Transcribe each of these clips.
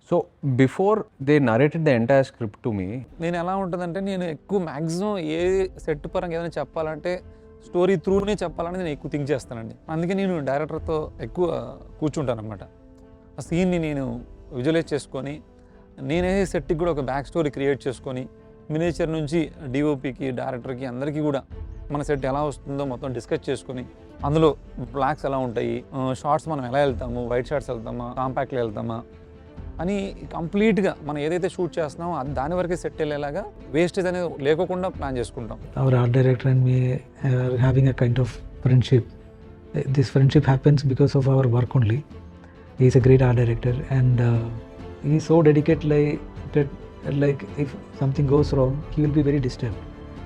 So before they narrated the entire script to me, నేను ఎలా ఉంటుందంటే నేను ఎక్కువ మ్యాక్సిమం ఏ సెట్ పరంగా ఏదైనా చెప్పాలంటే స్టోరీ త్రూనే చెప్పాలని నేను ఎక్కువ థింక్ చేస్తానండి. అందుకే నేను డైరెక్టర్తో ఎక్కువ కూర్చుంటాను అనమాట. ఆ సీన్ని నేను విజువలైజ్ చేసుకొని నేనే సెట్కి కూడా ఒక బ్యాక్ స్టోరీ క్రియేట్ చేసుకొని మినేచర్ నుంచి డిఓపికి డైరెక్టర్కి అందరికీ కూడా మన సెట్ ఎలా వస్తుందో మొత్తం డిస్కస్ చేసుకొని అందులో బ్లాక్స్ ఎలా ఉంటాయి, షార్ట్స్ మనం ఎలా వెళ్తాము, వైట్ షార్ట్స్ వెళ్తామా, కాంపాక్ట్లో వెళ్తామా అని కంప్లీట్గా మనం ఏదైతే షూట్ చేస్తున్నామో దాని వరకే సెట్ వెళ్ళేలాగా వేస్టేజ్ అనేది లేకోకుండా ప్లాన్ చేసుకుంటాం. Our art director and me are having a kind of friendship. This friendship happens because of our work only. He is a great art director and he is so dedicated, like if something goes wrong, he will be very disturbed.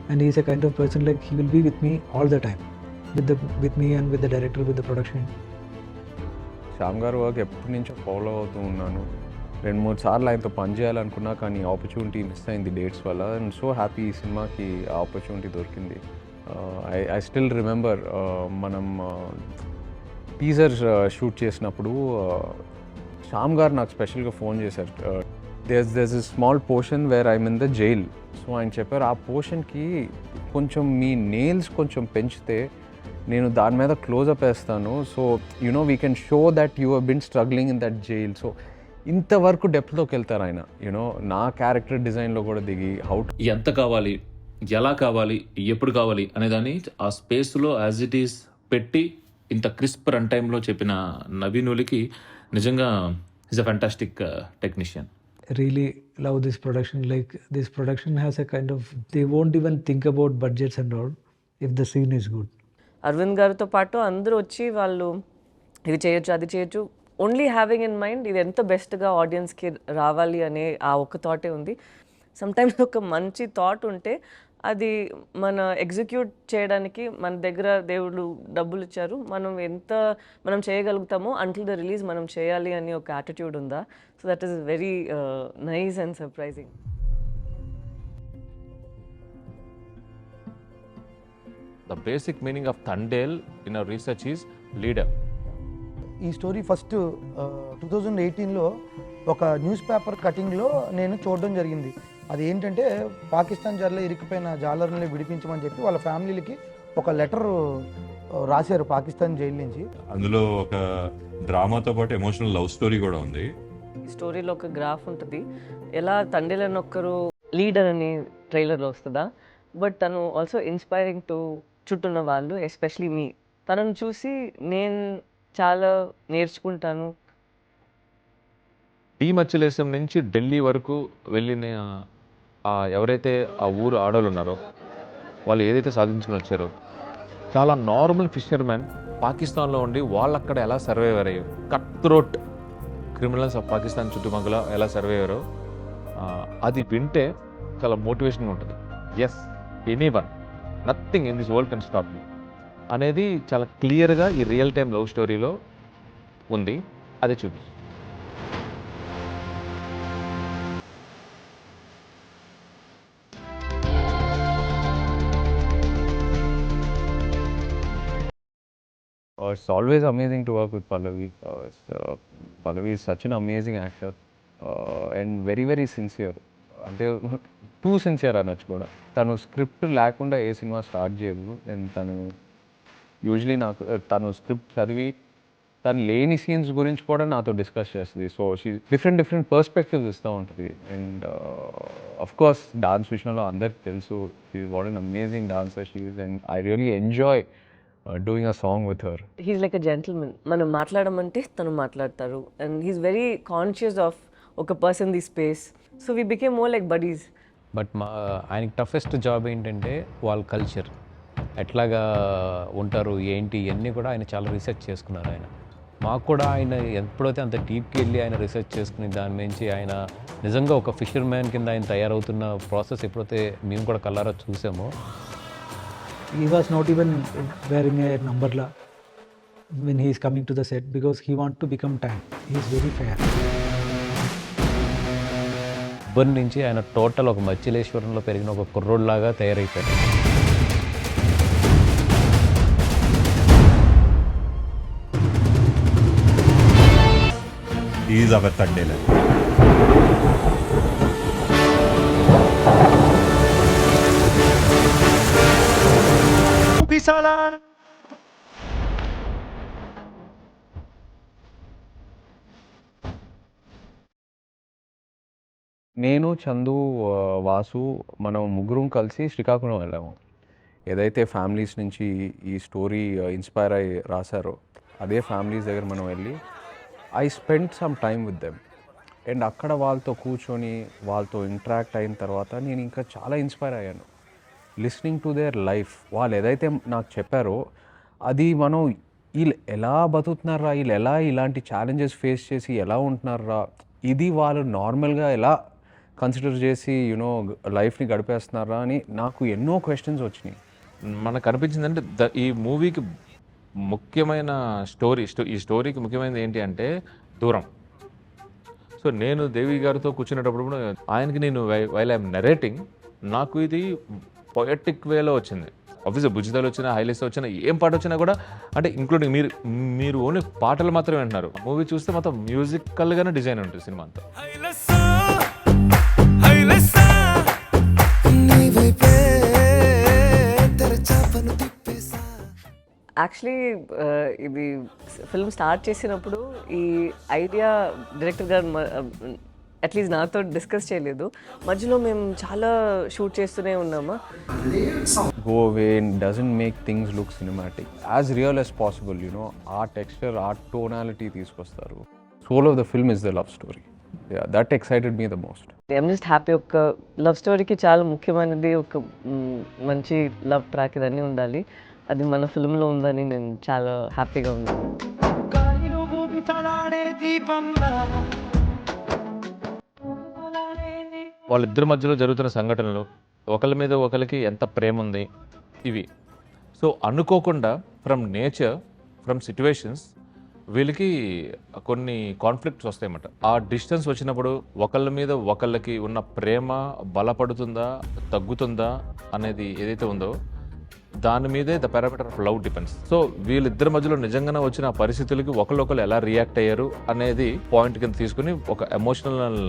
And he is a kind of person like he will be with me all the time, with me and with the director, with the production. Shyam గారు work ఎప్పటి నుంచో follow అవుతూ ఉన్నాను. 2-3 సార్లు ఆయనతో పనిచేయాలనుకున్నా కానీ opportunity miss అయింది dates వల్ల. అండ్ సో హ్యాపీ ఈ సినిమాకి ఆ ఆపర్చునిటీ దొరికింది. ఐ స్టిల్ రిమెంబర్ మనం టీజర్ షూట్ చేసినప్పుడు శ్యామ్ గారు నాకు స్పెషల్గా ఫోన్ చేశారు. there's a small portion where I'm in the jail. So ఆయన చెప్పారు ఆ పోర్షన్కి కొంచెం మీ నెయిల్స్ కొంచెం పెంచితే నేను దాని మీద క్లోజప్ వేస్తాను. So you know we can show that you have been struggling in that jail. So ఇంతవరకు డెప్త్లోకి వెళ్తారు ఆయన. యూనో నా క్యారెక్టర్ డిజైన్లో కూడా దిగి ఎంత కావాలి, ఎలా కావాలి, ఎప్పుడు కావాలి అనేదాన్ని ఆ స్పేస్లో యాజ్ ఇట్ ఈస్ పెట్టి ఇంత క్రిస్ప్ రన్ టైంలో చెప్పిన నవీనులకి నిజంగా is a fantastic technician. Really love this production. Like this production has a kind of, they won't even think about budgets and all if the scene is good. Arvind గారితో పాటు అందరూ వచ్చి వాళ్ళు ఇది చేయొచ్చు అది చేయొచ్చు, ఓన్లీ హ్యావింగ్ ఇన్ మైండ్ ఇది ఎంత బెస్ట్గా ఆడియన్స్కి రావాలి అనే ఆ ఒక్క థాటే ఉంది. సమ్టైమ్స్ ఒక మంచి థాట్ ఉంటే అది మన ఎగ్జిక్యూట్ చేయడానికి మన దగ్గర దేవుడు డబ్బులు ఇచ్చారు, మనం చేయగలుగుతామో అంటిల్ ద రిలీజ్ మనం చేయాలి అని ఒక యాటిట్యూడ్ ఉందా. So that is very nice and surprising. The basic meaning of Thandel in our research is leader. ఈ స్టోరీ ఫస్ట్ 2018లో ఒక న్యూస్ పేపర్ కటింగ్లో నేను చూడడం జరిగింది. అది ఏంటంటే పాకిస్తాన్ జైల్లో ఇరుక్కుపోయిన జాలర్ని విడిపించమని చెప్పి వాళ్ళ ఫ్యామిలీలకి ఒక లెటర్ రాశారు పాకిస్తాన్ జైలు నుంచి. అందులో ఒక డ్రామాతో పాటు ఎమోషనల్ లవ్ స్టోరీ కూడా ఉంది. ఈ స్టోరీలో ఒక గ్రాఫ్ ఉంటుంది, ఎలా తండ్రి అని ఒక్కరు లీడర్ అని ట్రైలర్లో వస్తుందా, బట్ తను ఆల్సో ఇన్స్పైరింగ్ టు చుట్టూన్న వాళ్ళు, ఎస్పెషలీ మీ. తనను చూసి నేను చాలా నేర్చుకుంటాను. మచ్చలేశం నుంచి ఢిల్లీ వరకు వెళ్ళిన ఎవరైతే ఆ ఊరు ఆడవాళ్ళు ఉన్నారో వాళ్ళు ఏదైతే సాధించుకుని వచ్చారో, చాలా నార్మల్ ఫిషర్మెన్ పాకిస్తాన్లో ఉండి వాళ్ళు అక్కడ ఎలా సర్వైవ్ అయ్యారు, cut throat criminals of Pakistan చుట్టుపక్కల ఎలా సర్వైవ్ అయ్యారో అది వింటే చాలా మోటివేషన్గా ఉంటుంది. Yes, anyone, nothing in this world can stop me అనేది చాలా క్లియర్గా ఈ రియల్ టైమ్ లవ్ స్టోరీలో ఉంది. అదే చూపి It's always amazing to work with Pallavi. Pallavi is such an amazing actor and very very sincere. అంటే టూ సిన్సియర్ అనొచ్చు కూడా. తను స్క్రిప్ట్ లేకుండా ఏ సినిమా స్టార్ట్ చేయదు. అండ్ తను యూజువలీ తను స్క్రిప్ట్ చదివి తను లేని సీన్స్ గురించి కూడా నాతో డిస్కస్ చేస్తుంది. సో షీ డిఫరెంట్ పర్స్పెక్టివ్స్ ఇస్తూ ఉంటుంది. అండ్ అఫ్ కోర్స్ డాన్స్ విషయంలో అందరికి తెలుసు, she what an amazing dancer she is. And I really enjoy doing a song with her. He's like a gentlemen. మనం మాట్లాడమంటే తను మాట్లాడతారు. And he's very conscious of ఒక person the space. So we became more like buddies. But ఆయనకి toughest job ఏంటంటే వాళ్ళ culture ఎట్లాగా ఉంటారు ఏంటి ఇవన్నీ కూడా ఆయన చాలా రీసెర్చ్ చేసుకున్నారు. ఆయన మాకు కూడా ఆయన ఎప్పుడైతే అంత డీప్కి వెళ్ళి ఆయన రీసెర్చ్ చేసుకుని దాని నుంచి ఆయన నిజంగా ఒక ఫిషర్ మ్యాన్ కింద ఆయన తయారవుతున్న ప్రాసెస్ ఎప్పుడైతే మేము కూడా కల్లారా చూసామో. He was not even wearing a numberla when he is coming to the set because he wants to become tan. He is very fair. ఉబ్బర్ నుంచి ఆయన టోటల్ ఒక మచ్చిలేశ్వరంలో పెరిగిన ఒక కుర్రోడ్లాగా తయారైపోయాడు. He is our Thandel. నేను, చందు, వాసు మనం ముగ్గురం కలిసి శ్రీకాకుళం వెళ్ళాము. ఏదైతే ఫ్యామిలీస్ నుంచి ఈ స్టోరీ ఇన్స్పైర్ అయ్యి రాశారో అదే ఫ్యామిలీస్ దగ్గర మనం వెళ్ళి I spend some time with them. And అక్కడ వాళ్ళతో కూర్చొని వాళ్ళతో ఇంటరాక్ట్ అయిన తర్వాత నేను ఇంకా చాలా ఇన్స్పైర్ అయ్యాను. లిస్నింగ్ టు దేర్ లైఫ్, వాళ్ళు ఏదైతే నాకు చెప్పారో అది మనం వీళ్ళు ఎలా బతుకుతున్నారా, వీళ్ళు ఎలా ఇలాంటి ఛాలెంజెస్ ఫేస్ చేసి ఎలా ఉంటున్నారా, ఇది వాళ్ళు నార్మల్గా ఎలా కన్సిడర్ చేసి లైఫ్ని గడిపేస్తున్నారా అని నాకు ఎన్నో క్వశ్చన్స్ వచ్చినాయి. మనకు అనిపించిందంటే ఈ మూవీకి ముఖ్యమైన ఈ స్టోరీకి ముఖ్యమైనది ఏంటి అంటే దూరం. సో నేను దేవి గారితో కూర్చునేటప్పుడు కూడా ఆయనకి నేను వైల్ ఐఎమ్ నరేటింగ్ నాకు ఇది పొయటిక్ వేలో వచ్చింది. ఆఫీస్లో బుజ్జిదాలు వచ్చినా, హైలైట్స్ వచ్చినా, ఏం పాట వచ్చినా కూడా అంటే ఇంక్లూడింగ్ మీరు ఓన్లీ పాటలు మాత్రమే వింటున్నారు. మూవీ చూస్తే మొత్తం మ్యూజికల్గానే డిజైన్ ఉంటుంది సినిమా అంతా. యాక్చువల్లీ ఇది ఫిల్మ్ స్టార్ట్ చేసినప్పుడు ఈ ఐడియా డైరెక్టర్ గారు అట్లీస్ట్ నాతో డిస్కస్ చేయలేదు. మధ్యలో మేము చాలా షూట్ చేస్తూనే ఉన్నామా. Go away and doesn't make things look cinematic. As real as possible, ఆ texture, ఆ tonality తీసుకొస్తారు. Soul of the film is the love story. Yeah, that excited me the most. I'm just happy. ఒక love స్టోరీకి చాలా ముఖ్యమైనది ఒక మంచి love track ఇదన్నీ ఉండాలి. అది మన ఫిల్మ్లో ఉందని నేను చాలా హ్యాపీగా ఉన్నాను. వాళ్ళిద్దరి మధ్యలో జరుగుతున్న సంఘటనలు, ఒకరి మీద ఒకరికి ఎంత ప్రేమ ఉంది ఇవి. సో అనుకోకుండా ఫ్రమ్ నేచర్, ఫ్రమ్ సిచ్యువేషన్స్ వీళ్ళకి కొన్ని కాన్ఫ్లిక్ట్స్ వస్తాయన్నమాట. ఆ డిస్టెన్స్ వచ్చినప్పుడు ఒకళ్ళ మీద ఒకళ్ళకి ఉన్న ప్రేమ బలపడుతుందా తగ్గుతుందా అనేది ఏదైతే ఉందో దాని మీదే the parameter of love depends. So వీళ్ళిద్దరి మధ్యలో నిజంగానే వచ్చిన పరిస్థితులకి ఒకళ్ళొకళ్ళు ఎలా రియాక్ట్ అయ్యారు అనేది పాయింట్ కింద తీసుకుని ఒక ఎమోషనల్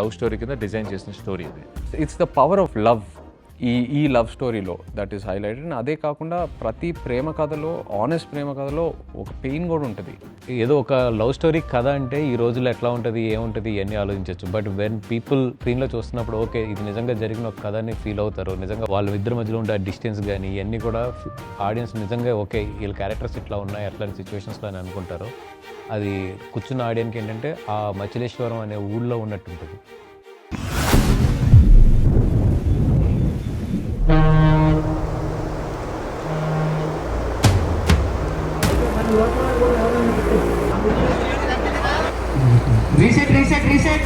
లవ్ స్టోరీ కింద డిజైన్ చేసిన స్టోరీ ఇది. It's the power of love ఈ లవ్ స్టోరీలో దట్ ఈస్ హైలైటెడ్. అదే కాకుండా ప్రతి ప్రేమ కథలో, ఆనెస్ట్ ప్రేమ కథలో ఒక పెయిన్ కూడా ఉంటుంది. ఏదో ఒక లవ్ స్టోరీ కథ అంటే ఈ రోజుల్లో ఎట్లా ఉంటుంది, ఏముంటుంది ఇవన్నీ ఆలోచించవచ్చు. బట్ వెన్ పీపుల్ స్క్రీన్లో చూస్తున్నప్పుడు ఓకే ఇది నిజంగా జరిగిన ఒక కథ అని ఫీల్ అవుతారు. నిజంగా వాళ్ళ ఇద్దరి మధ్యలో ఉండే డిస్టెన్స్ కానీ ఇవన్నీ కూడా ఆడియన్స్ నిజంగా ఓకే వీళ్ళ క్యారెక్టర్స్ ఇట్లా ఉన్నాయి అట్లాంటి సిచ్యువేషన్స్లో అని అనుకుంటారు. అది కూర్చున్న ఆడియన్కి ఏంటంటే ఆ మచిలేశ్వరం అనే ఊళ్ళో ఉన్నట్టు ఉంటుంది. Reset.